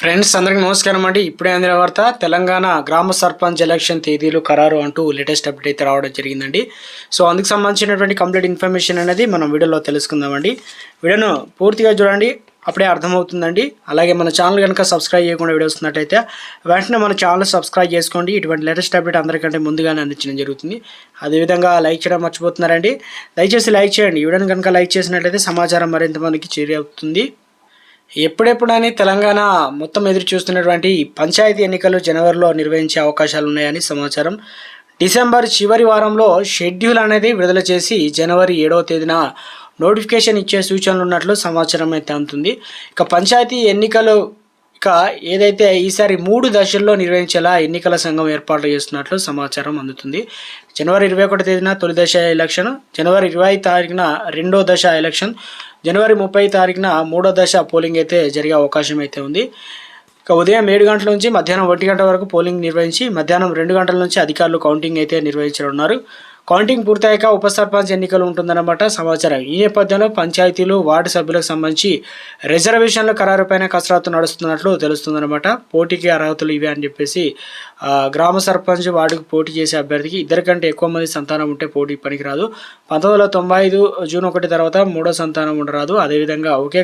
Friends అందరికీ నమస్కారం అండి. ఇప్పుడే అందిన వార్త తెలంగాణ గ్రామ సర్పంచ్ ఎలక్షన్ తేదీలు ఖరారు అంటూ లేటెస్ట్ అప్డేట్ అయితే రావడం జరిగిందండి. సో అందుకు సంబంధించినటువంటి కంప్లీట్ ఇన్ఫర్మేషన్ అనేది మనం వీడియోలో తెలుసుకుందామండి. వీడియోను పూర్తిగా చూడండి, అప్పుడే అర్థమవుతుందండి. అలాగే మన ఛానల్ కనుక సబ్స్క్రైబ్ చేయకుండా వీడియో వస్తున్నట్టయితే వెంటనే మన ఛానల్ సబ్స్క్రైబ్ చేసుకోండి. ఇటువంటి లేటెస్ట్ అప్డేట్ అందరికంటే ముందుగానే అందించడం జరుగుతుంది. అదేవిధంగా లైక్ చేయడం మర్చిపోతున్నారండి. దయచేసి లైక్ చేయండి. వీడియోని కనుక లైక్ చేసినట్లయితే సమాచారం మరింత మందికి చేరుతుంది. ఎప్పుడెప్పుడని తెలంగాణ మొత్తం ఎదురు చూస్తున్నటువంటి పంచాయతీ ఎన్నికలు జనవరిలో నిర్వహించే అవకాశాలు ఉన్నాయని సమాచారం. డిసెంబర్ చివరి వారంలో షెడ్యూల్ అనేది విడుదల చేసి జనవరి 7వ తేదీన నోటిఫికేషన్ ఇచ్చే సూచనలు ఉన్నట్లు సమాచారం అయితే అందుతుంది. ఇక పంచాయతీ ఎన్నికలు ఏదైతే ఈసారి 3 దశల్లో నిర్వహించేలా ఎన్నికల సంఘం ఏర్పాట్లు చేస్తున్నట్లు సమాచారం అందుతుంది. జనవరి 21 తేదీన తొలి దశ ఎలక్షన్, జనవరి 20 తారీఖున రెండో దశ ఎలక్షన్, జనవరి 30 తారీఖున మూడో దశ పోలింగ్ అయితే జరిగే అవకాశం అయితే ఉంది. ఇక ఉదయం 7 గంటల నుంచి మధ్యాహ్నం 1 గంట వరకు పోలింగ్ నిర్వహించి మధ్యాహ్నం 2 గంటల నుంచి అధికారులు కౌంటింగ్ అయితే నిర్వహించనున్నారు. కౌంటింగ్ పూర్తయ్యాక ఉప సర్పంచ్ ఎన్నికలు ఉంటుందన్నమాట సమాచారం. ఈ నేపథ్యంలో పంచాయతీలు, వార్డు సభ్యులకు సంబంధించి రిజర్వేషన్ల ఖరారుపైన కసరత్తు నడుస్తున్నట్లు తెలుస్తుందన్నమాట. పోటీకి అర్హతలు ఇవే అని చెప్పేసి గ్రామ సర్పంచ్ వార్డుకు పోటీ చేసే అభ్యర్థికి 2 కంటే ఎక్కువ మంది సంతానం ఉంటే పోటీ పనికిరాదు. 1995 జూన్ 1 తర్వాత 3వ సంతానం ఉండరాదు. అదేవిధంగా ఒకే